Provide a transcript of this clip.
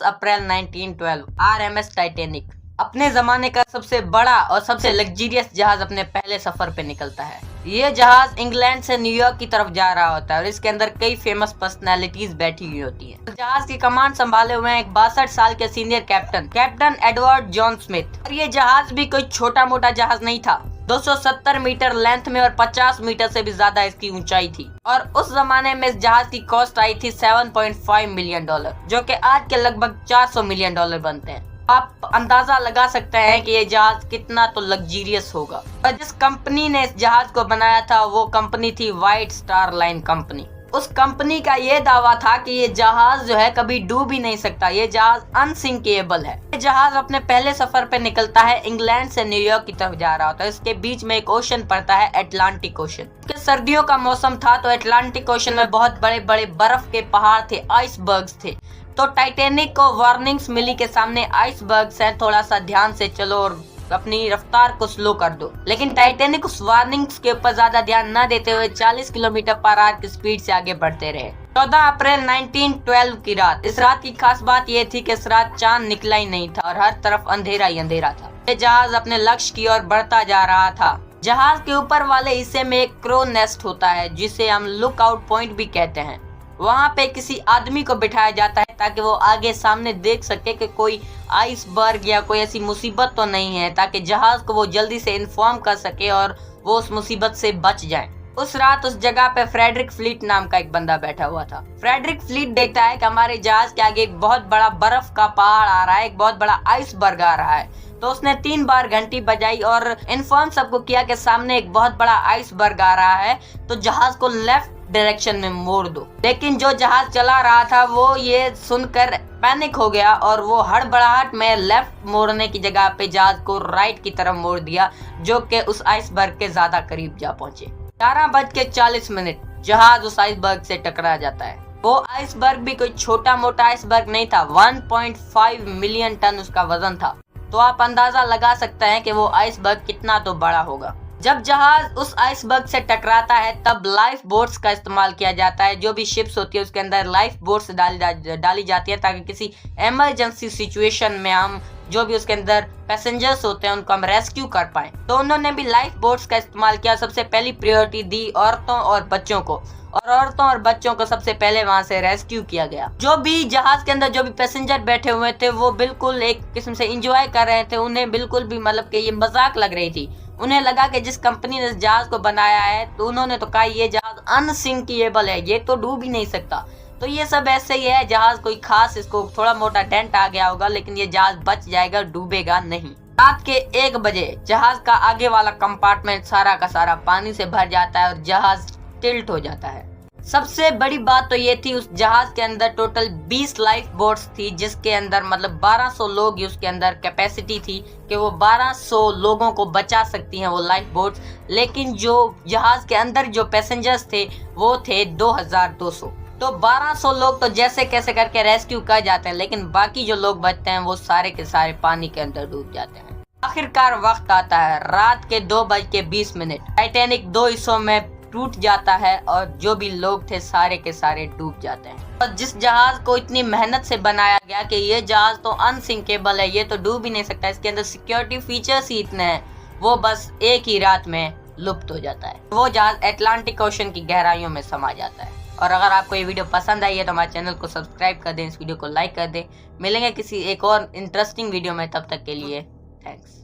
अप्रैल 1912 RMS Titanic अपने जमाने का सबसे बड़ा और सबसे लग्जरियस जहाज अपने पहले सफर पे निकलता है। ये जहाज इंग्लैंड से न्यूयॉर्क की तरफ जा रहा होता है और इसके अंदर कई फेमस पर्सनैलिटीज बैठी हुई होती हैं। जहाज की कमान संभाले हुए हैं एक 62 साल के senior captain Edward John Smith. और ये जहाज भी कोई छोटा मोटा जहाज नहीं था। 270 मीटर लेंथ में और 50 मीटर से भी ज्यादा इसकी ऊंचाई थी। और उस जमाने में इस जहाज की कॉस्ट आई थी $7.5 मिलियन, जो कि आज के लगभग $400 मिलियन बनते हैं। आप अंदाजा लगा सकते हैं कि ये जहाज कितना तो लग्जरियस होगा। और जिस कंपनी ने इस जहाज को बनाया था वो कंपनी थी व्हाइट स्टार लाइन कंपनी। उस कंपनी का ये दावा था कि ये जहाज जो है कभी डूब ही नहीं सकता, ये जहाज अनसिंकेबल है। ये जहाज अपने पहले सफर पे निकलता है इंग्लैंड से न्यूयॉर्क की तरफ जा रहा होता है। इसके बीच में एक ओशन पड़ता है, अटलांटिक ओशन। सर्दियों का मौसम था तो अटलांटिक ओशन में बहुत बड़े बड़े बर्फ के पहाड़ थे, आइसबर्ग्स थे। तो टाइटैनिक को वार्निंग्स मिली के सामने आइसबर्ग्स है, थोड़ा सा ध्यान से चलो और अपनी रफ्तार को स्लो कर दो। लेकिन टाइटैनिक उस वार्निंग्स के ऊपर ज्यादा ध्यान न देते हुए 40 किलोमीटर पर आवर की स्पीड से आगे बढ़ते रहे। 14 अप्रैल 1912 की रात, इस रात की खास बात ये थी कि इस रात चांद निकला ही नहीं था और हर तरफ अंधेरा ही अंधेरा था। ये जहाज अपने लक्ष्य की ओर बढ़ता जा रहा था। जहाज के ऊपर वाले हिस्से में एक क्रो नेस्ट होता है जिसे हम लुक आउट पॉइंट भी कहते हैं। वहाँ पे किसी आदमी को बिठाया जाता है ताकि वो आगे सामने देख सके कि कोई आइसबर्ग या कोई ऐसी मुसीबत तो नहीं है, ताकि जहाज को वो जल्दी से इन्फॉर्म कर सके और वो उस मुसीबत से बच जाए। उस रात उस जगह पे फ्रेडरिक फ्लीट नाम का एक बंदा बैठा हुआ था। फ्रेडरिक फ्लीट देखता है कि हमारे जहाज के आगे एक बहुत बड़ा बर्फ का पहाड़ आ रहा है, एक बहुत बड़ा आइसबर्ग आ रहा है। तो उसने 3 बार घंटी बजाई और इन्फॉर्म सबको किया कि सामने एक बहुत बड़ा आइसबर्ग आ रहा है, तो जहाज को लेफ्ट डायरेक्शन में मोड़ दो। लेकिन जो जहाज चला रहा था वो ये सुनकर पैनिक हो गया और वो हड़बड़ाहट में लेफ्ट मोड़ने की जगह पे जहाज को राइट की तरफ मोड़ दिया, जो कि उस आइसबर्ग के ज्यादा करीब जा पहुंचे। 11:40 जहाज उस आइसबर्ग से टकरा जाता है। वो आइसबर्ग भी कोई छोटा मोटा आइसबर्ग नहीं था, 1.5 मिलियन टन उसका वजन था। तो आप अंदाजा लगा सकते हैं कि वो आइसबर्ग कितना तो बड़ा होगा। जब जहाज उस आइसबर्ग से टकराता है तब लाइफ बोट्स का इस्तेमाल किया जाता है। जो भी शिप्स होती है उसके अंदर लाइफ बोट्स डाली जाती है ताकि किसी इमरजेंसी सिचुएशन में हम जो भी उसके अंदर पैसेंजर्स होते हैं उनको हम रेस्क्यू कर पाए। तो उन्होंने भी लाइफ बोट्स का इस्तेमाल किया। सबसे पहली प्रायोरिटी दी औरतों और बच्चों को, और औरतों और बच्चों को सबसे पहले वहां से रेस्क्यू किया गया। जो भी जहाज के अंदर जो भी पैसेंजर बैठे हुए थे वो बिल्कुल एक किस्म से एंजॉय कर रहे थे। उन्हें बिल्कुल भी मतलब कि ये मजाक लग रही थी। उन्हें लगा कि जिस कंपनी ने इस जहाज को बनाया है तो उन्होंने तो कहा ये जहाज अनसिंकेबल है, ये तो डूब ही नहीं सकता। तो ये सब ऐसे ही है, जहाज कोई खास इसको थोड़ा मोटा डेंट आ गया होगा लेकिन ये जहाज बच जाएगा, डूबेगा नहीं। रात के 1 बजे जहाज का आगे वाला कंपार्टमेंट सारा का सारा पानी से भर जाता है और जहाज टिल्ट हो जाता है। सबसे बड़ी बात तो ये थी उस जहाज के अंदर टोटल 20 लाइफ बोट्स थी, जिसके अंदर मतलब 1200 लोग उसके अंदर कैपेसिटी थी कि वो 1200 लोगों को बचा सकती हैं वो लाइफ बोट्स। लेकिन जो जहाज के अंदर जो पैसेंजर्स थे वो थे 2200। तो 1200 लोग तो जैसे कैसे करके रेस्क्यू कर जाते हैं, लेकिन बाकी जो लोग बचते हैं वो सारे के सारे पानी के अंदर डूब जाते हैं। आखिरकार वक्त आता है रात के 2:20। टाइटैनिक 2 हिस्सों में टूट जाता है और जो भी लोग थे सारे के सारे डूब जाते हैं। और जिस जहाज को इतनी मेहनत से बनाया गया कि ये जहाज तो अनसिंकेबल है, ये तो डूब ही नहीं सकता, इसके अंदर सिक्योरिटी फीचर्स ही इतने हैं, वो बस एक ही रात में लुप्त हो जाता है। वो जहाज अटलांटिक ओशन की गहराइयों में समा जाता है। और अगर आपको ये वीडियो पसंद आई है तो हमारे चैनल को सब्सक्राइब कर दें, इस वीडियो को लाइक कर दें। मिलेंगे किसी एक और इंटरेस्टिंग वीडियो में, तब तक के लिए थैंक्स।